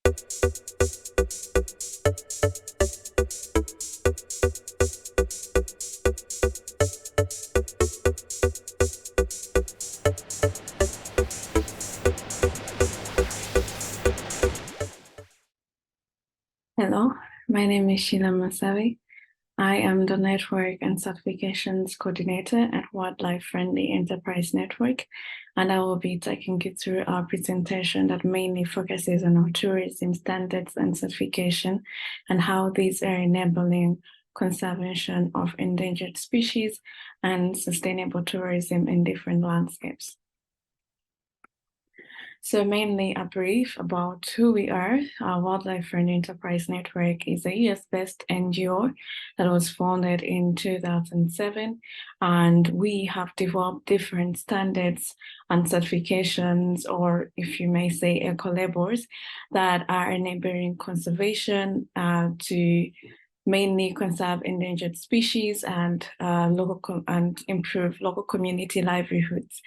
Hello, my name is Sheillah Munsabe. I am the Network and Certifications Coordinator at Wildlife Friendly Enterprise Network, and I will be taking you through our presentation that mainly focuses on our tourism standards and certification and how these are enabling conservation of endangered species and sustainable tourism in different landscapes. So mainly a brief about who we are. Our Wildlife Friendly Enterprise Network is a US-based NGO that was founded in 2007, and we have developed different standards and certifications, or if you may say eco-labels, that are enabling conservation to mainly conserve endangered species and improve local community livelihoods.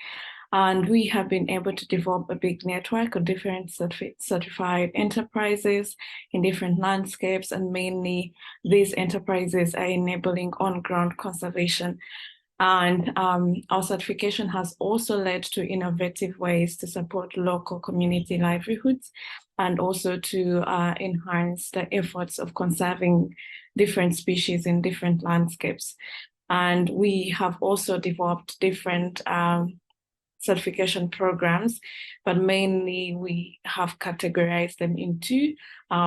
And we have been able to develop a big network of different certified enterprises in different landscapes, and mainly these enterprises are enabling on-ground conservation. And our certification has also led to innovative ways to support local community livelihoods and also to enhance the efforts of conserving different species in different landscapes. And we have also developed different certification programs, but mainly we have categorized them into.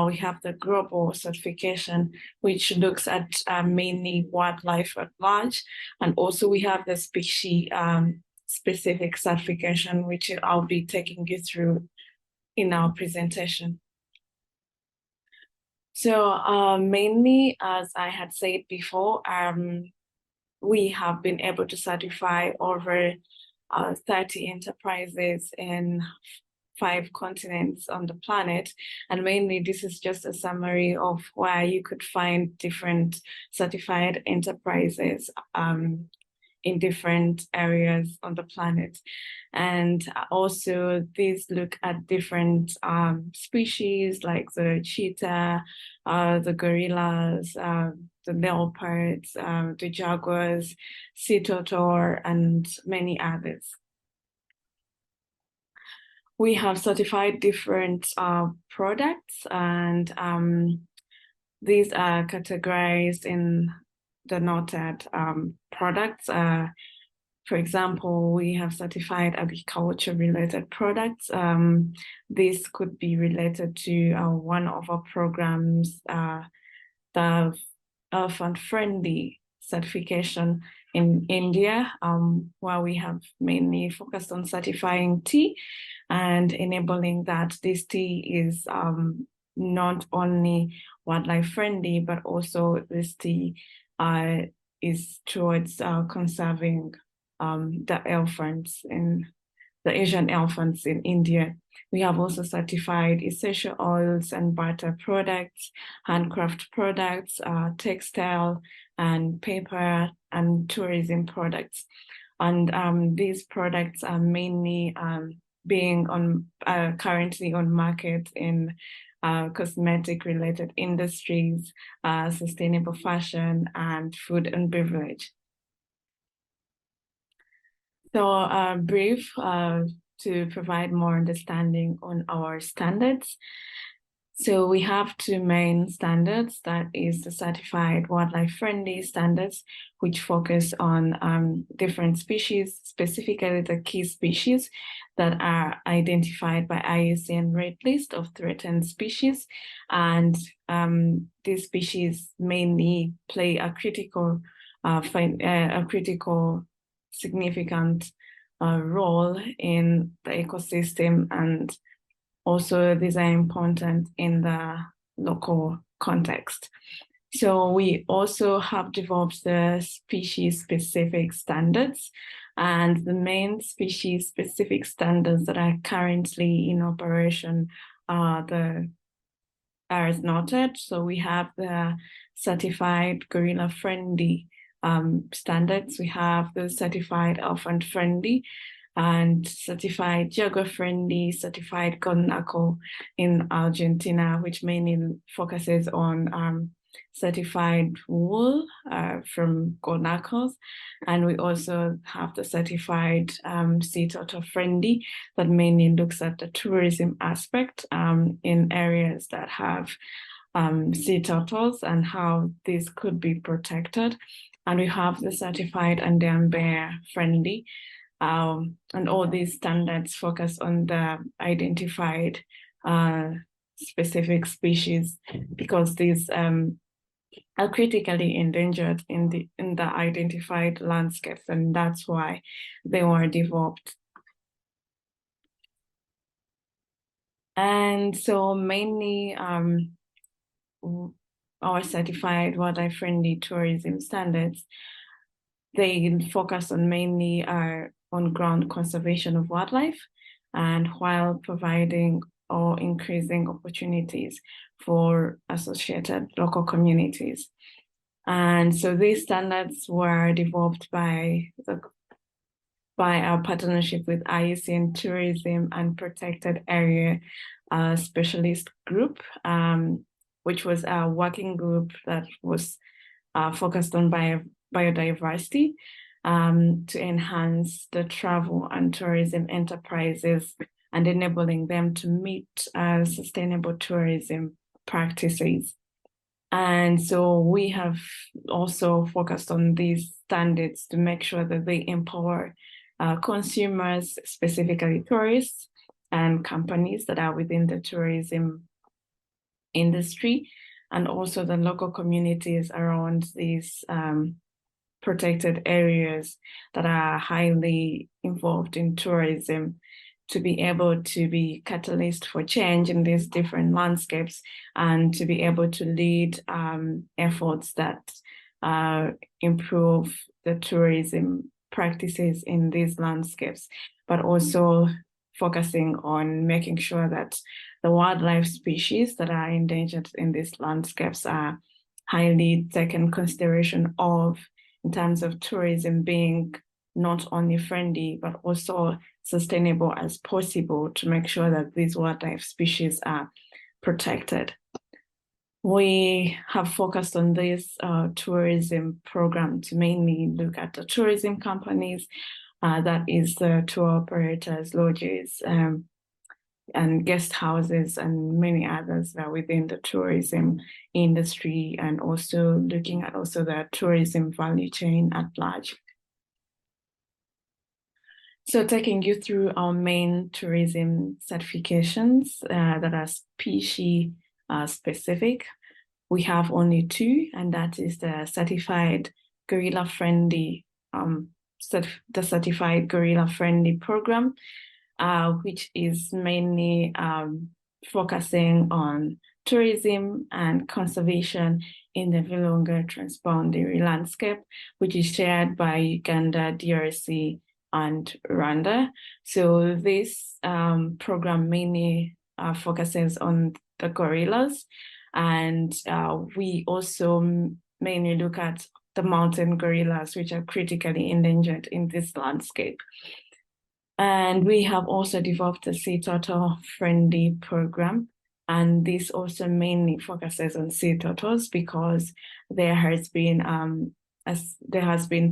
We have the global certification, which looks at mainly wildlife at large, and also we have the species specific certification, which I'll be taking you through in our presentation. So mainly, as I had said before, we have been able to certify over 30 enterprises in 5 continents on the planet. And mainly this is just a summary of where you could find different certified enterprises in different areas on the planet. And also these look at different species like the cheetah, the gorillas, the leopards, the jaguars, sea turtle, and many others. We have certified different products, and these are categorized in the noted products. For example, we have certified agriculture-related products. This could be related to one of our programs, the elephant-friendly certification in India, where we have mainly focused on certifying tea and enabling that this tea is not only wildlife friendly, but also this tea is towards conserving the elephants in the Asian elephants in India. We have also certified essential oils and butter products, handcraft products, textile and paper and tourism products. And these products are mainly being currently on market in cosmetic related industries, sustainable fashion, and food and beverage. So brief to provide more understanding on our standards. So we have 2 main standards, that is the certified wildlife friendly standards, which focus on different species, specifically the key species that are identified by IUCN Red List of threatened species. And these species mainly play a critical significant role in the ecosystem, and also these are important in the local context. So we also have developed the species-specific standards, and the main species-specific standards that are currently in operation are as noted. So we have the certified gorilla-friendly standards. We have the certified elephant-friendly and certified geography-friendly certified 𝐲𝐶 in Argentina, which mainly focuses on certified wool from 𝐲𝐶. And we also have the certified sea turtle friendly that mainly looks at the tourism aspect in areas that have sea turtles and how these could be protected. And we have the certified endangered friendly, and all these standards focus on the identified specific species, because these are critically endangered in the identified landscapes, and that's why they were developed. And so mainly our certified wildlife-friendly tourism standards, they focus on mainly on-ground conservation of wildlife, and while providing or increasing opportunities for associated local communities. And so these standards were developed by our partnership with IUCN Tourism and Protected Area Specialist Group, which was a working group that was focused on biodiversity to enhance the travel and tourism enterprises and enabling them to meet sustainable tourism practices. And so we have also focused on these standards to make sure that they empower consumers, specifically tourists and companies that are within the tourism industry, and also the local communities around these protected areas that are highly involved in tourism, to be able to be catalyst for change in these different landscapes, and to be able to lead efforts that improve the tourism practices in these landscapes, but also focusing on making sure that the wildlife species that are endangered in these landscapes are highly taken consideration of in terms of tourism being not only friendly, but also sustainable as possible, to make sure that these wildlife species are protected. We have focused on this tourism program to mainly look at the tourism companies, that is the tour operators, lodges, and guest houses, and many others that are within the tourism industry, and also looking at also the tourism value chain at large. So taking you through our main tourism certifications that are species specific, we have only two, and that is the certified gorilla-friendly, the certified gorilla-friendly program, which is mainly focusing on tourism and conservation in the Virunga transboundary landscape, which is shared by Uganda, DRC, and Rwanda. So this program mainly focuses on the gorillas, and we also mainly look at the mountain gorillas, which are critically endangered in this landscape. And we have also developed a sea turtle friendly program, and this also mainly focuses on sea turtles because there has been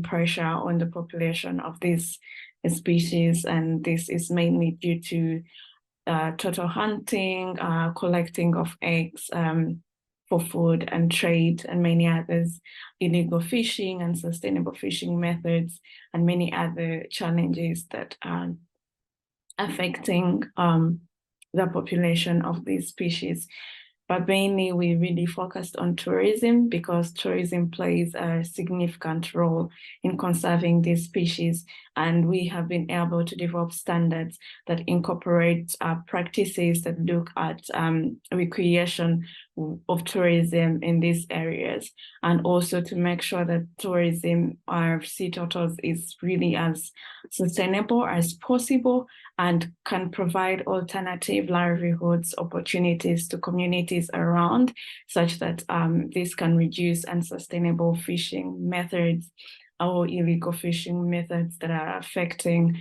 pressure on the population of this species, and this is mainly due to turtle hunting, collecting of eggs for food and trade, and many others, illegal fishing and sustainable fishing methods, and many other challenges that are affecting the population of these species. But mainly we really focused on tourism because tourism plays a significant role in conserving these species. And we have been able to develop standards that incorporate practices that look at recreation of tourism in these areas, and also to make sure that tourism of sea turtles is really as sustainable as possible and can provide alternative livelihoods opportunities to communities around, such that this can reduce unsustainable fishing methods or illegal fishing methods that are affecting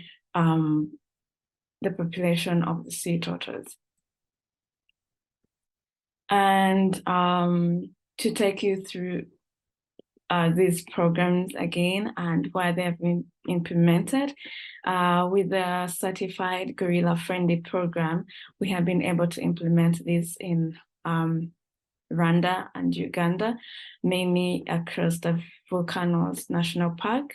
the population of the sea turtles. And to take you through these programs again and why they have been implemented. With the certified gorilla friendly program, we have been able to implement this in Rwanda and Uganda, mainly across the Volcanoes National Park.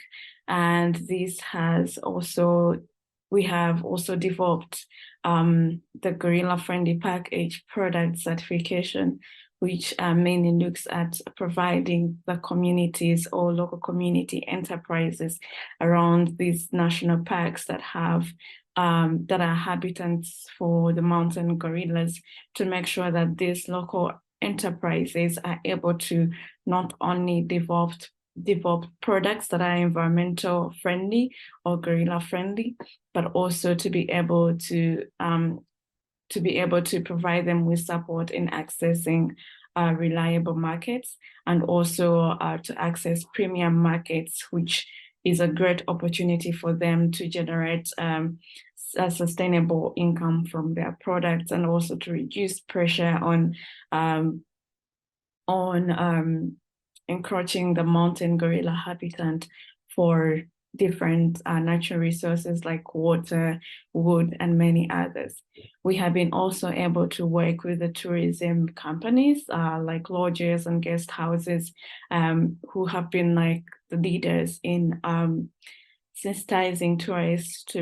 And this has also, we have also developed the gorilla friendly package product certification, which mainly looks at providing the communities or local community enterprises around these national parks that have that are habitats for the mountain gorillas, to make sure that these local enterprises are able to not only develop products that are environmental friendly or gorilla friendly, but also to be able to provide them with support in accessing reliable markets, and also to access premium markets, which is a great opportunity for them to generate a sustainable income from their products, and also to reduce pressure on encroaching the mountain gorilla habitat for different natural resources like water, wood, and many others. We have been also able to work with the tourism companies like lodges and guest houses, who have been like the leaders in sensitizing tourists to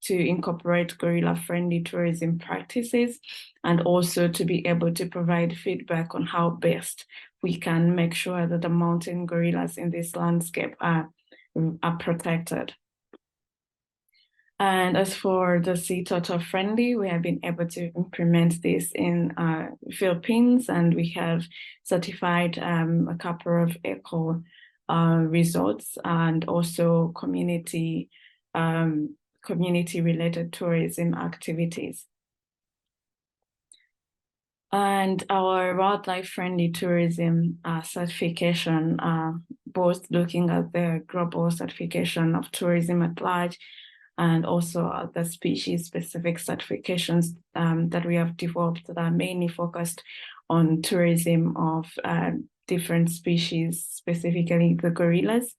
incorporate gorilla-friendly tourism practices, and also to be able to provide feedback on how best we can make sure that the mountain gorillas in this landscape are protected. And as for the sea turtle friendly, we have been able to implement this in Philippines, and we have certified a couple of eco resorts and also community-related tourism activities. And our wildlife-friendly tourism certification, both looking at the global certification of tourism at large, and also the species-specific certifications that we have developed that are mainly focused on tourism of different species, specifically the gorillas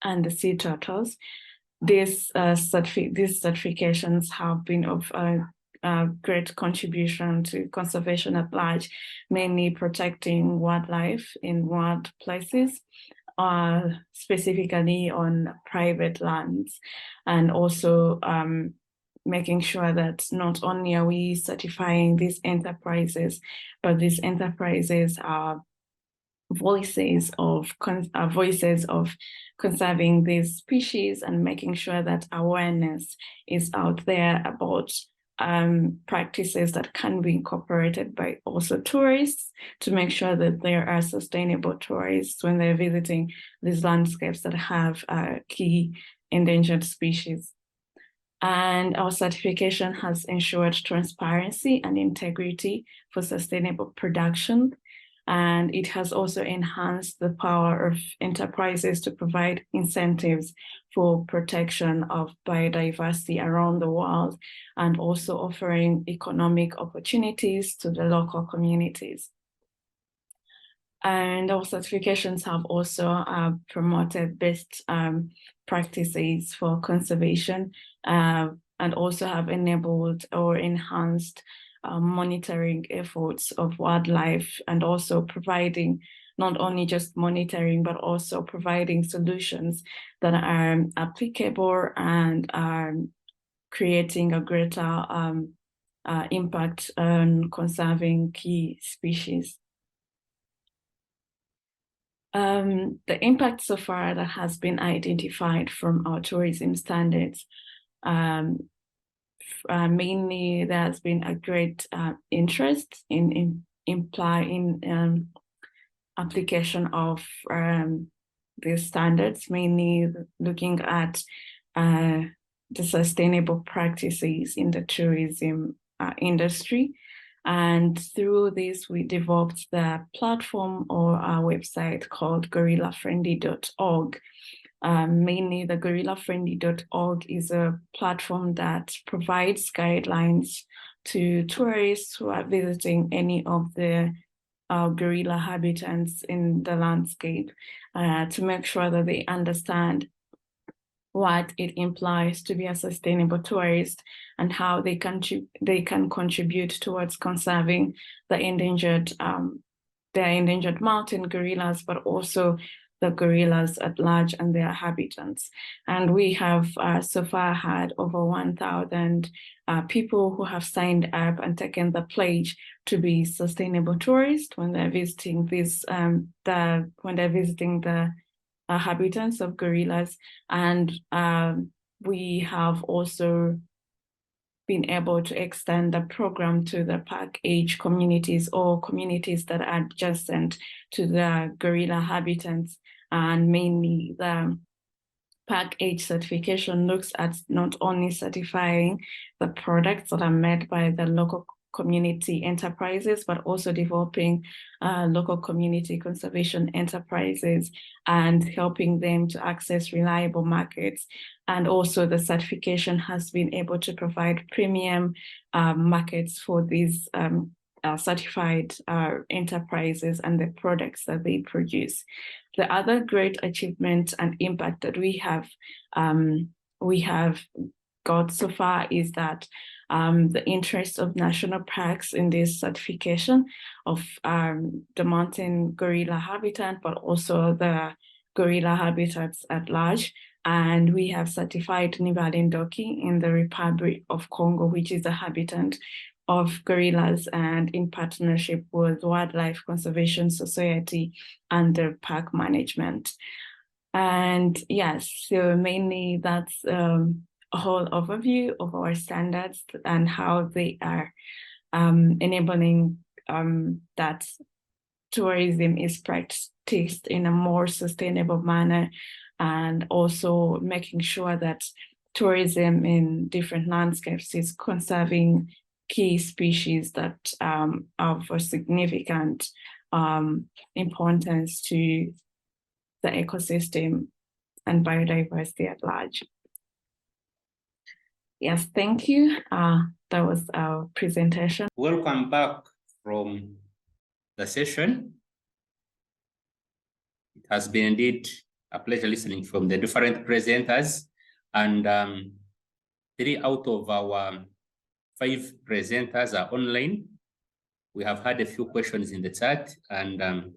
and the sea turtles. These certifications have been of great contribution to conservation at large, mainly protecting wildlife in wild places, specifically on private lands, and also making sure that not only are we certifying these enterprises, but these enterprises are voices of conserving these species, and making sure that awareness is out there about practices that can be incorporated by also tourists, to make sure that there are sustainable tourists when they're visiting these landscapes that have key endangered species. And our certification has ensured transparency and integrity for sustainable production. And it has also enhanced the power of enterprises to provide incentives for protection of biodiversity around the world, and also offering economic opportunities to the local communities. And our certifications have also promoted best practices for conservation, and also have enabled or enhanced monitoring efforts of wildlife, and also providing not only just monitoring, but also providing solutions that are applicable and are creating a greater impact on conserving key species. The impact so far that has been identified from our tourism standards, mainly there has been a great interest in application of these standards, mainly looking at the sustainable practices in the tourism industry. And through this, we developed the platform or our website called gorillafriendly.org, Mainly the gorillafriendly.org is a platform that provides guidelines to tourists who are visiting any of the gorilla habitats in the landscape to make sure that they understand what it implies to be a sustainable tourist and how they can contribute towards conserving the endangered mountain gorillas, but also the gorillas at large and their habitats. And we have so far had over 1,000 people who have signed up and taken the pledge to be sustainable tourists when they're visiting the habitats of gorillas. And we have also been able to extend the program to the park age communities or communities that are adjacent to the gorilla habitats. And mainly the park age certification looks at not only certifying the products that are made by the local community enterprises, but also developing local community conservation enterprises and helping them to access reliable markets. And also the certification has been able to provide premium markets for these certified enterprises and the products that they produce. The other great achievement and impact that we have got so far is that the interest of national parks in this certification of the mountain gorilla habitat, but also the gorilla habitats at large. And we have certified Nibalendoki in the Republic of Congo, which is a habitat of gorillas, and in partnership with Wildlife Conservation Society and the park management. And yes, so mainly that's a whole overview of our standards and how they are enabling that tourism is practiced in a more sustainable manner, and also making sure that tourism in different landscapes is conserving key species that are of a significant importance to the ecosystem and biodiversity at large. Yes, thank you. That was our presentation. Welcome back from the session. It has been indeed a pleasure listening from the different presenters, and 3 out of our 5 presenters are online. We have had a few questions in the chat, and I'm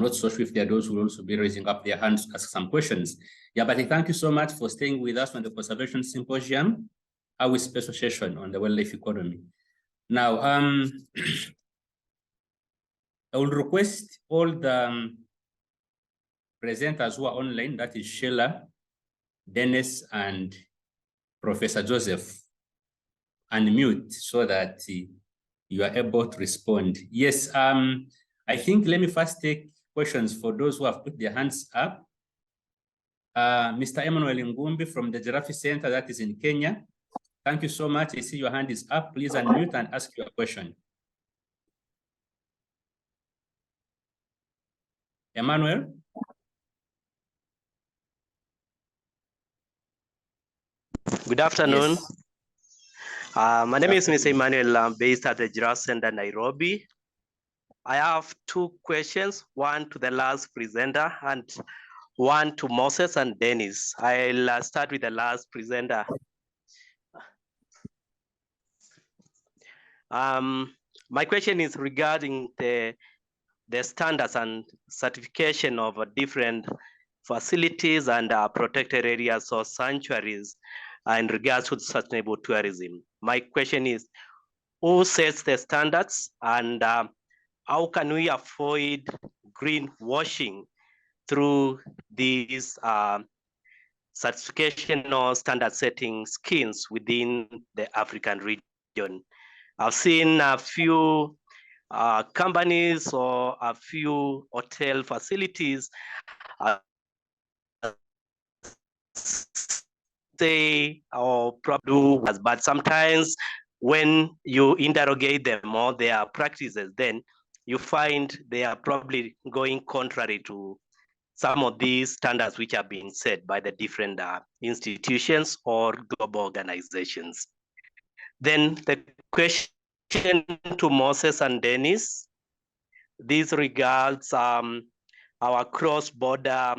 not so sure if there are those who will also be raising up their hands to ask some questions. Yeah, but thank you so much for staying with us on the Conservation Symposium, our special session on the wildlife economy. Now, I will request all the presenters who are online, that is Sheillah, Dennis, and Professor Joseph, unmute so that you are able to respond. Yes, I think let me first take questions for those who have put their hands up. Mr. Emmanuel Ngumbi from the Giraffe Center, that is in Kenya. Thank you so much. I see your hand is up. Please unmute and ask your question. Emmanuel? Good afternoon. Yes. My name is Mr. Emmanuel. I'm based at the Giraffe Center, Nairobi. I have 2 questions, one to the last presenter and one to Moses and Dennis. I'll start with the last presenter. My question is regarding the standards and certification of different facilities and protected areas or sanctuaries in regards to sustainable tourism. My question is, who sets the standards, and how can we avoid greenwashing through these certification or standard setting schemes within the African region? I've seen a few companies or a few hotel facilities say or do, but sometimes when you interrogate them or their practices, then you find they are probably going contrary to some of these standards which are being set by the different institutions or global organizations. Then the question to Moses and Dennis, this regards our cross-border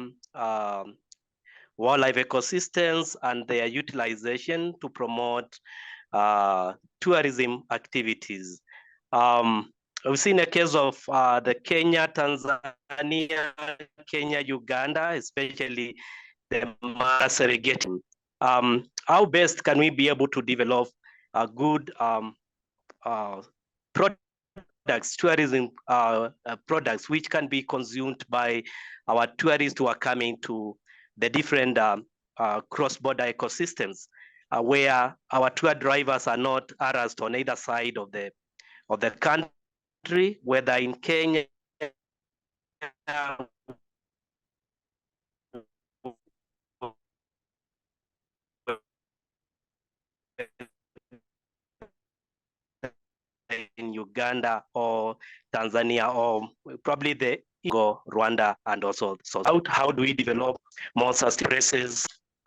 wildlife ecosystems and their utilization to promote tourism activities. We've seen a case of the Kenya, Tanzania, Kenya, Uganda, especially the Mara Serengeti. How best can we be able to develop a good products, tourism products, which can be consumed by our tourists who are coming to the different cross-border ecosystems, where our tour drivers are not harassed on either side of the country, whether in Kenya, in Uganda or Tanzania, or probably the Rwanda, and also so how do we develop more sustainable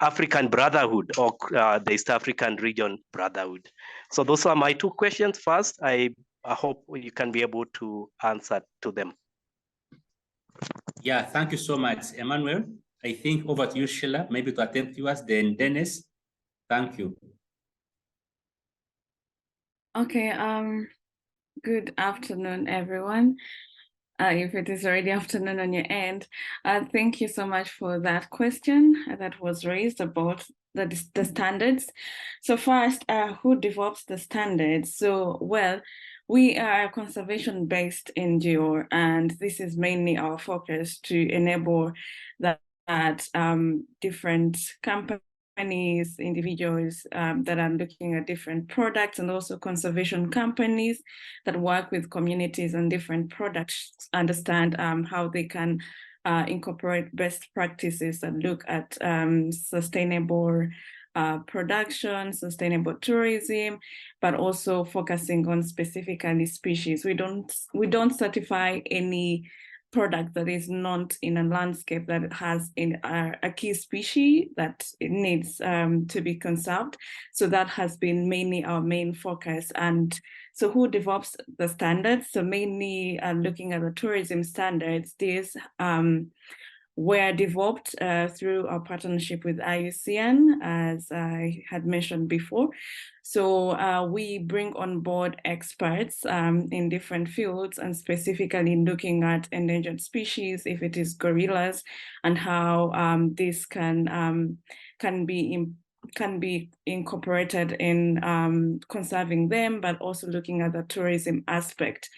African brotherhood or the East African region brotherhood? So those are my two questions. First, I hope you can be able to answer to them. Yeah, thank you so much, Emmanuel. I think over to you, Sheillah, maybe to attempt yours, then Dennis. Thank you. Okay, good afternoon, everyone. If it is already afternoon on your end, thank you so much for that question that was raised about the standards. So first, who develops the standards? So, well, we are a conservation-based NGO, and this is mainly our focus to enable that different companies, individuals that are looking at different products, and also conservation companies that work with communities and different products understand how they can incorporate best practices that look at sustainable production, sustainable tourism, but also focusing on specifically species. We don't certify any product that is not in a landscape that has a key species that it needs to be conserved. So that has been mainly our main focus. And so who develops the standards? So mainly looking at the tourism standards, these were developed through our partnership with IUCN, as I had mentioned before. So we bring on board experts in different fields, and specifically looking at endangered species, if it is gorillas, and how this can be incorporated in conserving them, but also looking at the tourism aspect.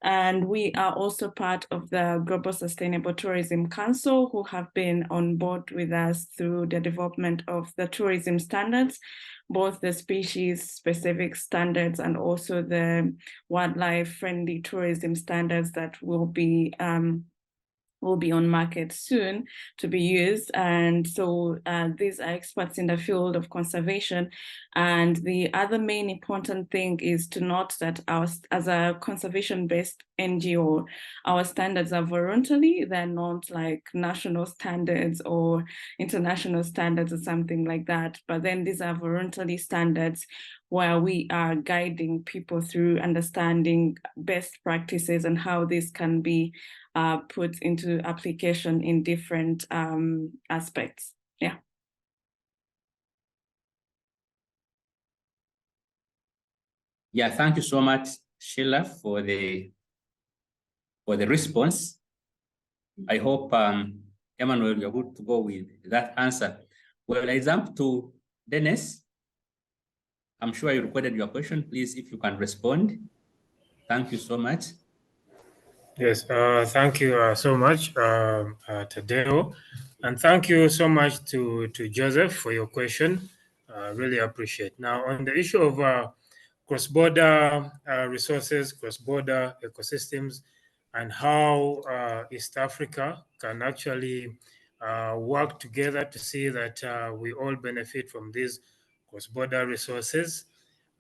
And we are also part of the Global Sustainable Tourism Council, who have been on board with us through the development of the tourism standards, both the species-specific standards and also the wildlife-friendly tourism standards that will be on market soon to be used. And so these are experts in the field of conservation. And the other main important thing is to note that as a conservation-based NGO, our standards are voluntary. They're not like national standards or international standards or something like that. But then these are voluntary standards where we are guiding people through understanding best practices and how this can be put into application in different aspects. Yeah. Yeah, thank you so much, Sheillah, for the response. I hope, Emmanuel, you're good to go with that answer. Well, I jump to Dennis. I'm sure you recorded your question. Please, if you can respond. Thank you so much. Yes, thank you so much, Tadeo. And thank you so much to Joseph for your question. Really appreciate. Now, on the issue of cross-border resources, cross-border ecosystems, and how East Africa can actually work together to see that we all benefit from these cross-border resources.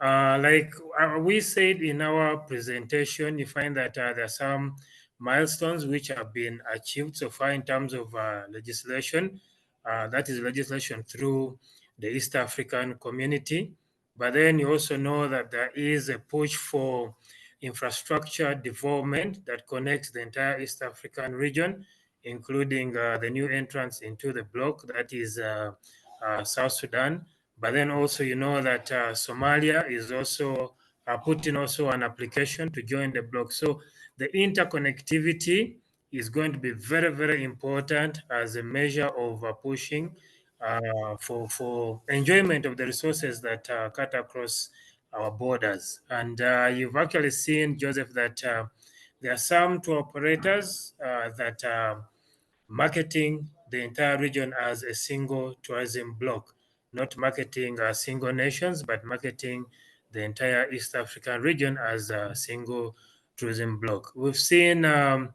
Like we said in our presentation, you find that there are some milestones which have been achieved so far in terms of legislation. That is legislation through the East African community. But then you also know that there is a push for infrastructure development that connects the entire East African region, including the new entrance into the bloc, that is South Sudan. But then also you know that Somalia is also putting also an application to join the bloc. So the interconnectivity is going to be very, very important as a measure of pushing for enjoyment of the resources that cut across our borders. And you've actually seen, Joseph, that there are some tour operators that are marketing the entire region as a single tourism bloc, not marketing single nations, but marketing the entire East African region as a single tourism bloc. We've seen the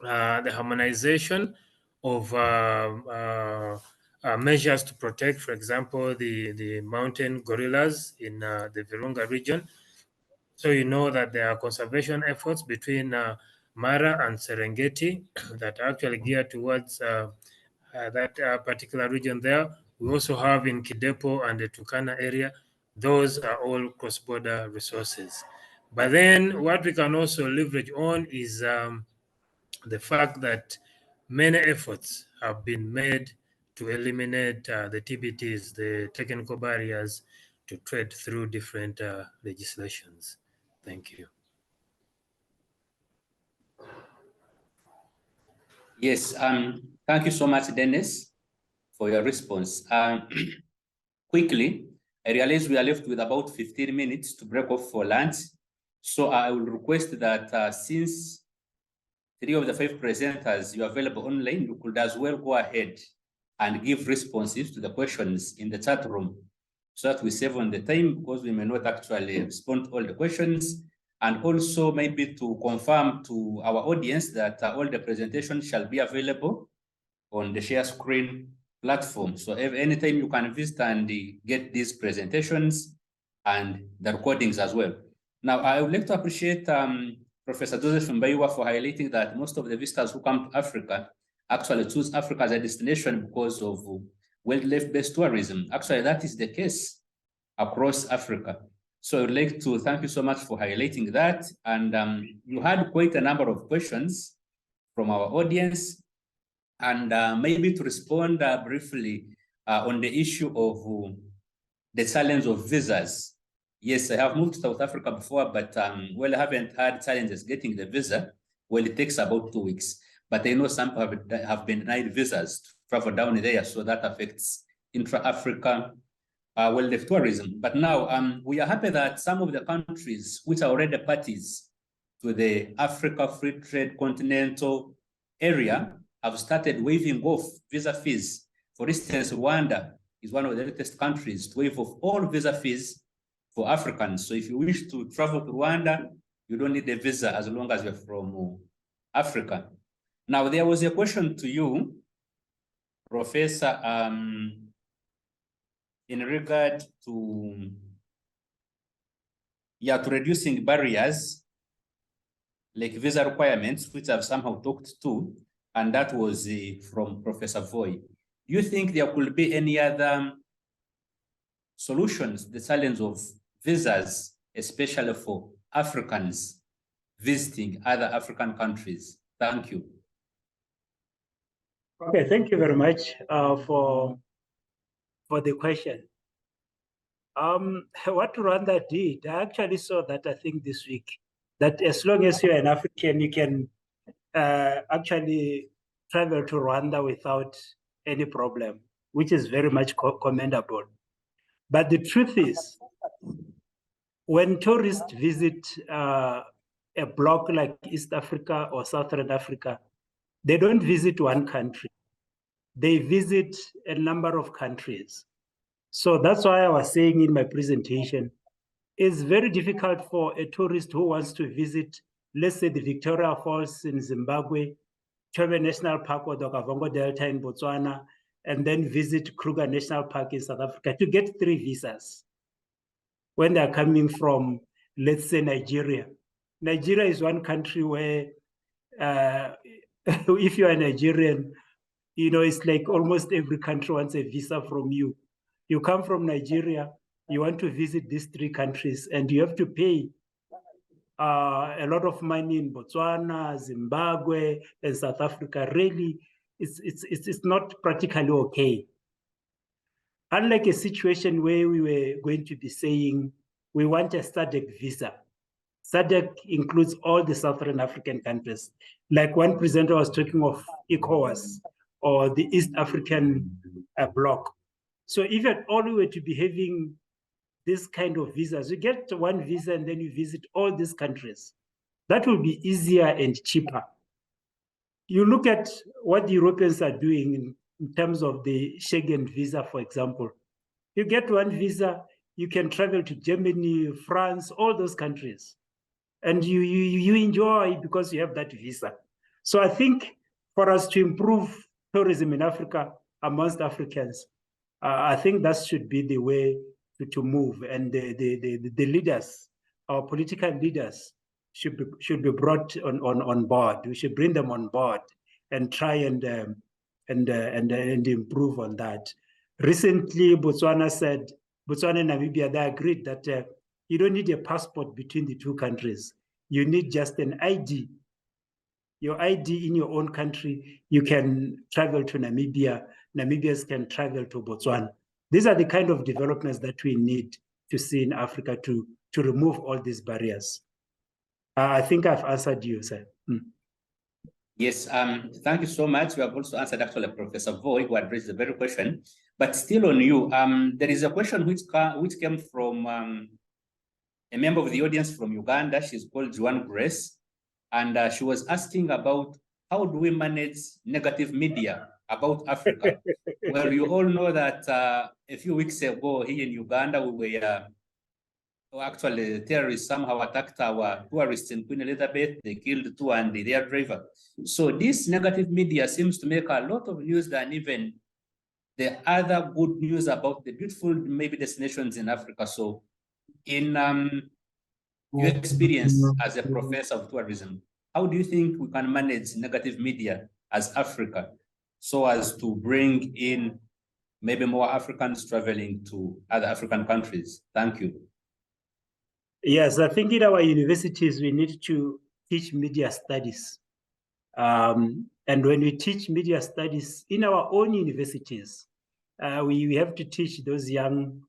harmonization of measures to protect, for example, the mountain gorillas in the Virunga region. So you know that there are conservation efforts between Mara and Serengeti that are actually geared towards that particular region there. We also have in Kidepo and the Turkana area. Those are all cross-border resources. But then what we can also leverage on is the fact that many efforts have been made to eliminate the TBTs, the technical barriers to trade through different legislations. Thank you. Yes, thank you so much, Dennis, for your response. Quickly, I realize we are left with about 15 minutes to break off for lunch. So I will request that since 3 of the 5 presenters you are available online, you could as well go ahead and give responses to the questions in the chat room so that we save on the time, because we may not actually respond to all the questions. And also maybe to confirm to our audience that all the presentations shall be available on the share screen platform. So if anytime you can visit and get these presentations and the recordings as well. Now, I would like to appreciate Professor Joseph Mbaiwa for highlighting that most of the visitors who come to Africa actually choose Africa as a destination because of wildlife-based tourism. Actually, that is the case across Africa. So I'd like to thank you so much for highlighting that. And you had quite a number of questions from our audience. And maybe to respond briefly on the issue of the challenge of visas. Yes, I have moved to South Africa before, but well, I haven't had challenges getting the visa. Well, it takes about 2 weeks. But I know some have been denied visas to travel down there, so that affects intra-Africa wildlife tourism. But now we are happy that some of the countries which are already parties to the Africa Free Trade Continental Area have started waiving off visa fees. For instance, Rwanda is one of the latest countries to waive off all visa fees for Africans. So if you wish to travel to Rwanda, you don't need a visa as long as you're from Africa. Now, there was a question to you, Professor, in regard to reducing barriers like visa requirements, which I've somehow talked to, and that was from Professor Voy. Do you think there could be any other solutions to the challenge of visas, especially for Africans visiting other African countries? Thank you. Okay, thank you very much for the question. What Rwanda did, I actually saw that, I think this week, that as long as you're an African, you can actually travel to Rwanda without any problem, which is very much commendable. But the truth is, when tourists visit a bloc like East Africa or Southern Africa, they don't visit one country. They visit a number of countries. So that's why I was saying in my presentation, it's very difficult for a tourist who wants to visit, let's say, the Victoria Falls in Zimbabwe, Chobe National Park or the Okavango Delta in Botswana, and then visit Kruger National Park in South Africa to get 3 visas when they're coming from, let's say, Nigeria. Nigeria is one country where if you are Nigerian, you know, it's like almost every country wants a visa from you. You come from Nigeria, you want to visit these 3 countries, and you have to pay a lot of money in Botswana, Zimbabwe, and South Africa. Really, it's not practically okay. Unlike a situation where we were going to be saying we want a SADC visa. SADC includes all the Southern African countries. Like one presenter was talking of ECOWAS or the East African bloc. So if at all we were to be having this kind of visas, you get one visa and then you visit all these countries. That will be easier and cheaper. You look at what the Europeans are doing in terms of the Schengen visa, for example. You get one visa, you can travel to Germany, France, all those countries. And you enjoy because you have that visa. So I think for us to improve tourism in Africa amongst Africans, I think that should be the way to move. And the leaders, our political leaders, should be brought on board. We should bring them on board and try and improve on that. Recently, Botswana and Namibia, they agreed that you don't need a passport between the 2 countries. You need just an ID. Your ID in your own country, you can travel to Namibia. Namibians can travel to Botswana. These are the kind of developments that we need to see in Africa to remove all these barriers. I think I've answered you, sir. Yes, thank you so much. We have also answered actually Professor Voy, who had raised the very question. But still on you, there is a question which came from a member of the audience from Uganda. She's called Joan Grace. And she was asking about how do we manage negative media about Africa? Well, you all know that a few weeks ago here in Uganda, we were actually terrorists somehow attacked our tourists in Queen Elizabeth. They killed 2 and their driver. So this negative media seems to make a lot of news than even the other good news about the beautiful maybe destinations in Africa. So in your experience as a professor of tourism, how do you think we can manage negative media as Africa so as to bring in maybe more Africans traveling to other African countries? Thank you. Yes, I think in our universities, we need to teach media studies. And when we teach media studies in our own universities, we have to teach those young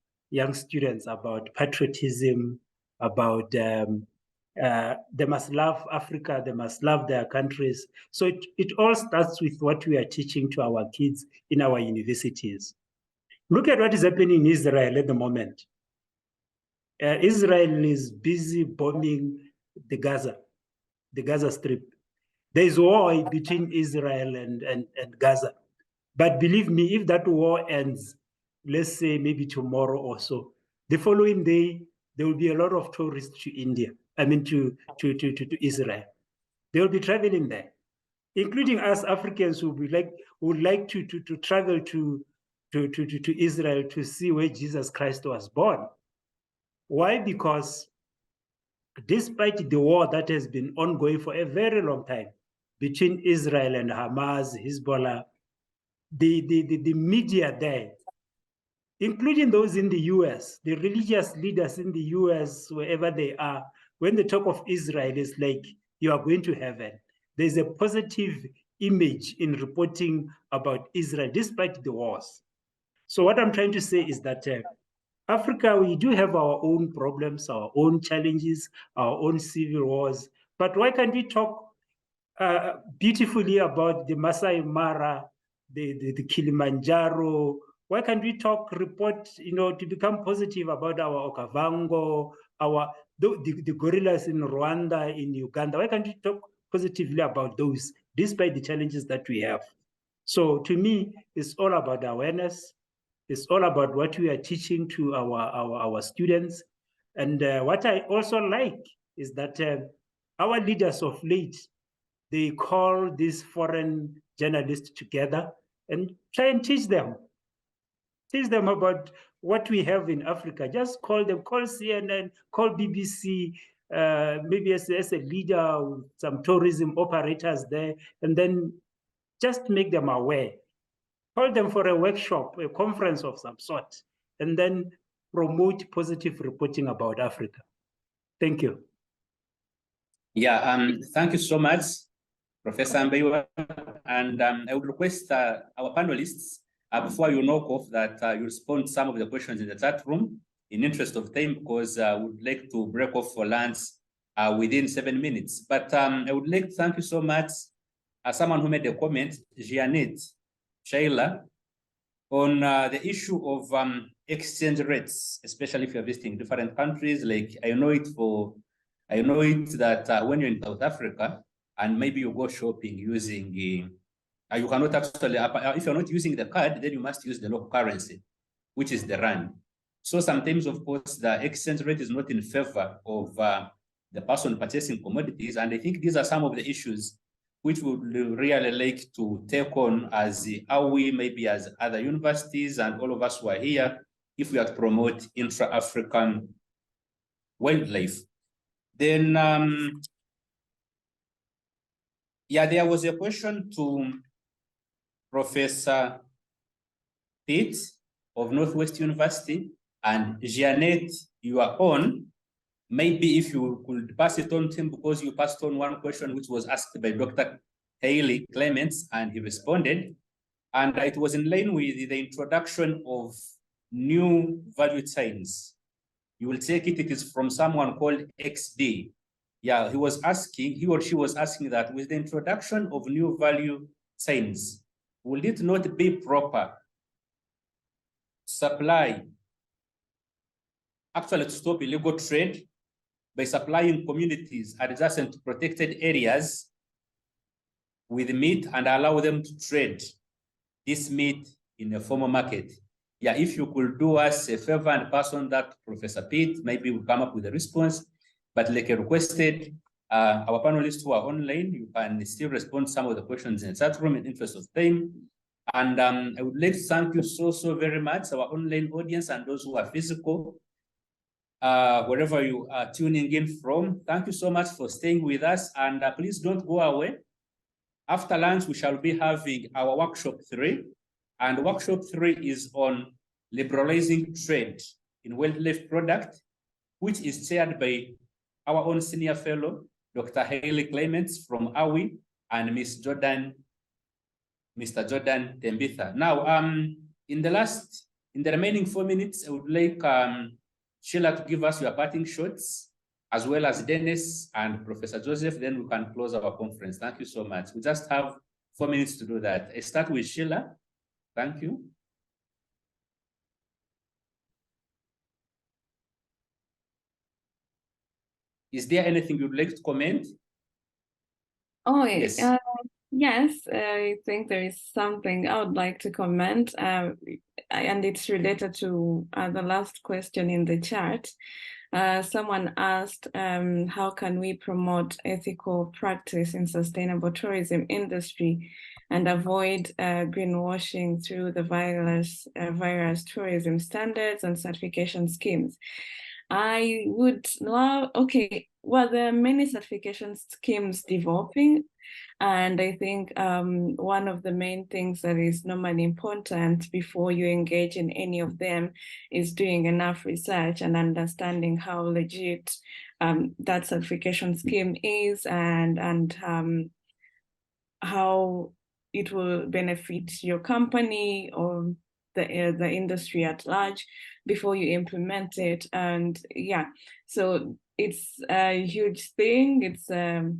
students about patriotism, about they must love Africa, they must love their countries. So it all starts with what we are teaching to our kids in our universities. Look at what is happening in Israel at the moment. Israel is busy bombing the Gaza Strip. There is war between Israel and Gaza. But believe me, if that war ends, let's say maybe tomorrow or so, the following day, there will be a lot of tourists to India, to Israel. They will be traveling there, including us Africans who would like to travel to Israel to see where Jesus Christ was born. Why? Because despite the war that has been ongoing for a very long time between Israel and Hamas, Hezbollah, the media there, including those in the US, the religious leaders in the US, wherever they are, when they talk of Israel, it's like you are going to heaven. There's a positive image in reporting about Israel despite the wars. So what I'm trying to say is that Africa, we do have our own problems, our own challenges, our own civil wars. But why can't we talk beautifully about the Masai Mara, the Kilimanjaro? Why can't we report, to become positive about our Okavango, the gorillas in Rwanda, in Uganda? Why can't we talk positively about those, despite the challenges that we have? So to me, it's all about awareness. It's all about what we are teaching to our students. And what I also like is that our leaders of late, they call these foreign journalists together and try and teach them about what we have in Africa. Just call them, call CNN, call BBC, maybe as a leader, some tourism operators there, and then just make them aware. Call them for a workshop, a conference of some sort, and then promote positive reporting about Africa. Thank you. Yeah, thank you so much, Professor Mbewa. And I would request our panelists, before you knock off, that you respond to some of the questions in the chat room in interest of time, because I would like to break off for lunch within 7 minutes. But I would like to thank you so much, someone who made a comment, Sheillah, on the issue of exchange rates, especially if you're visiting different countries. Like I know it that when you're in South Africa and maybe you go shopping using, you cannot actually, if you're not using the card, then you must use the local currency, which is the rand. So sometimes, of course, the exchange rate is not in favor of the person purchasing commodities. And I think these are some of the issues which we would really like to take on as how we, maybe as other universities and all of us who are here, if we are to promote intra-African wildlife. Then, yeah, there was a question to Professor Pitt of Northwest University, and Jeanette, you are on. Maybe if you could pass it on to him, because you passed on one question which was asked by Dr. Haley Clements, and he responded. And it was in line with the introduction of new value chains. You will take it, it is from someone called XD. Yeah, he or she was asking that with the introduction of new value chains, will it not be proper supply, actually to stop illegal trade by supplying communities adjacent to protected areas with meat and allow them to trade this meat in a formal market? Yeah, if you could do us a favor and pass on that to Professor Pitt, maybe we'll come up with a response. But like I requested, our panelists who are online, you can still respond to some of the questions in the chat room in interest of time. And I would like to thank you so very much, our online audience and those who are physical, wherever you are tuning in from. Thank you so much for staying with us, and please don't go away. After lunch, we shall be having our workshop 3, and workshop 3 is on liberalizing trade in wildlife product, which is chaired by our own senior fellow, Dr. Haley Clements from AWI, and Mr. Jordan Tembitha. Now, in the remaining 4 minutes, I would like Sheillah to give us your parting shots, as well as Dennis and Professor Joseph, then we can close our conference. Thank you so much. We just have 4 minutes to do that. I start with Sheillah. Thank you. Is there anything you'd like to comment? Oh, yes. Yes, I think there is something I would like to comment, and it's related to the last question in the chat. Someone asked, how can we promote ethical practice in sustainable tourism industry and avoid greenwashing through the various tourism standards and certification schemes? I would love, well, there are many certification schemes developing, and I think one of the main things that is normally important before you engage in any of them is doing enough research and understanding how legit that certification scheme is, and how it will benefit your company or the industry at large before you implement it. And yeah, so it's a huge thing. It's a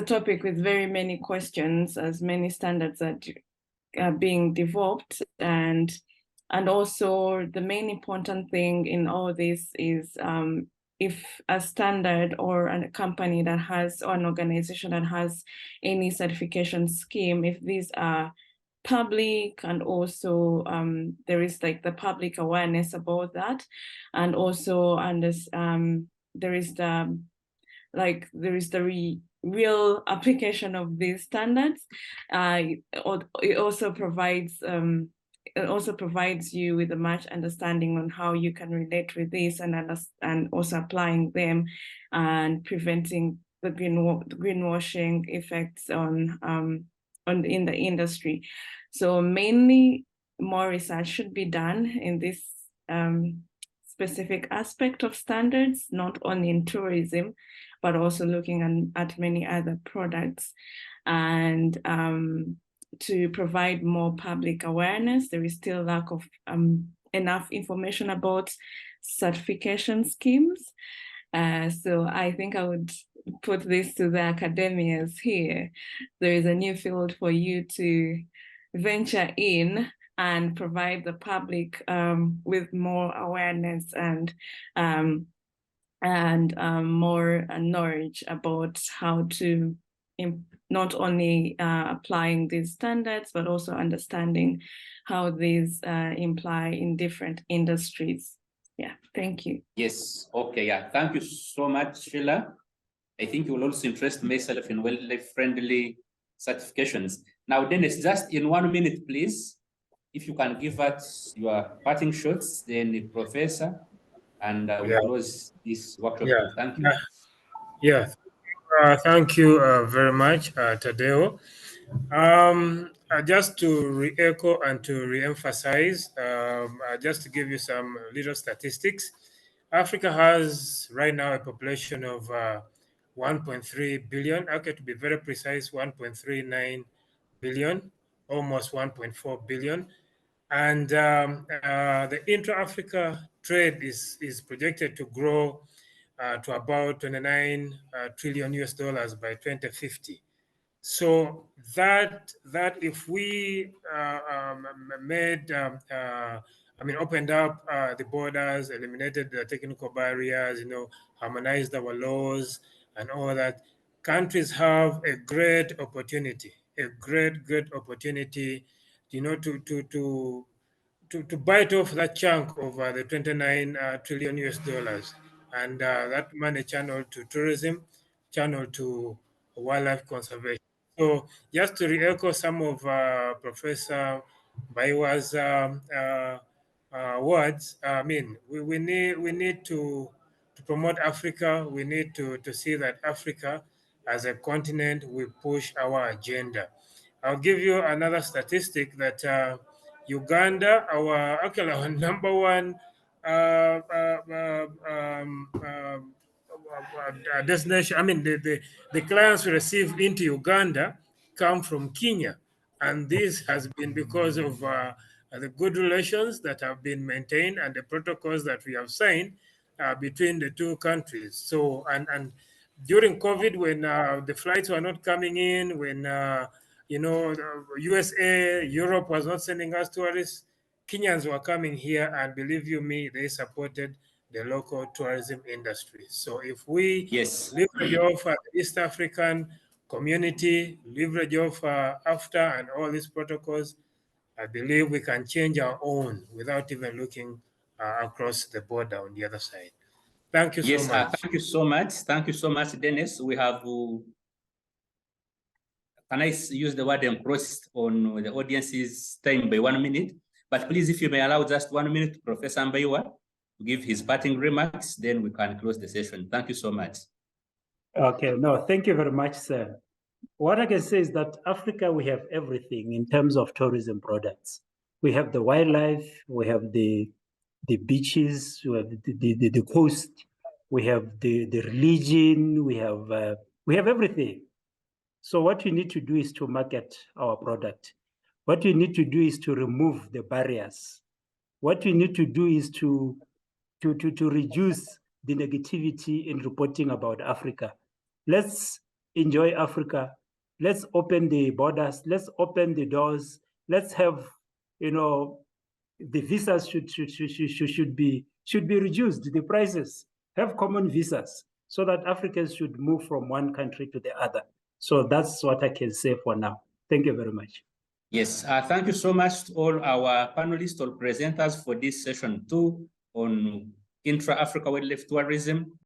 topic with very many questions, as many standards that are being developed, and also the main important thing in all this is if a standard or a company that has, or an organization that has any certification scheme, if these are public, and also there is like the public awareness about that, and also there is the real application of these standards. It also provides it also provides you with a much understanding on how you can relate with this and also applying them and preventing the greenwashing effects on in the industry. So mainly more research should be done in this specific aspect of standards, not only in tourism, but also looking at many other products. And to provide more public awareness, there is still lack of enough information about certification schemes. So I think I would put this to the academians here. There is a new field for you to venture in and provide the public with more awareness and more knowledge about how to not only applying these standards, but also understanding how these imply in different industries. Yeah, thank you. Yes, okay, yeah. Thank you so much, Sheillah. I think you will also interest myself in wildlife-friendly certifications. Now, Dennis, just in 1 minute, please, if you can give us your parting shots, then the professor, and we close this workshop. Yeah. Thank you. Thank you very much, Tadeo. Just to re-echo and to re-emphasize, just to give you some little statistics, Africa has right now a population of 1.3 billion, okay, to be very precise, 1.39 billion, almost 1.4 billion. And the intra-Africa trade is projected to grow to about 29 trillion US dollars by 2050. So that if we opened up the borders, eliminated the technical barriers, harmonized our laws and all that, countries have a great opportunity, great opportunity, to bite off that chunk of the 29 trillion US dollars, and that money channeled to tourism, channeled to wildlife conservation. So just to re-echo some of Professor Baiwa's words, I mean, we need to promote Africa. We need to see that Africa as a continent will push our agenda. I'll give you another statistic that Uganda, our number one destination. I mean, the clients we receive into Uganda come from Kenya, and this has been because of the good relations that have been maintained and the protocols that we have signed between the two countries. So, and during COVID, when the flights were not coming in, when the USA, Europe was not sending us tourists, Kenyans were coming here, and believe you me, they supported the local tourism industry. So if we leverage off the East African community, leverage off AFTA and all these protocols, I believe we can change our own without even looking across the border on the other side. Thank you so much. Thank you so much. Thank you so much, Dennis. We have, can I use the word encroached on the audience's time by 1 minute? But please, if you may allow just 1 minute, Professor Mbaiwa, to give his parting remarks, then we can close the session. Thank you so much. Okay, no, thank you very much, sir. What I can say is that Africa, we have everything in terms of tourism products. We have the wildlife, we have the beaches, we have the coast, we have the religion, we have everything. So what we need to do is to market our product. What we need to do is to remove the barriers. What we need to do is to reduce the negativity in reporting about Africa. Let's enjoy Africa. Let's open the borders. Let's open the doors. Let's have, the visas should be reduced. The prices, have common visas so that Africans should move from one country to the other. So that's what I can say for now. Thank you very much. Yes, thank you so much to all our panelists or presenters for this session 2 on intra-Africa wildlife tourism.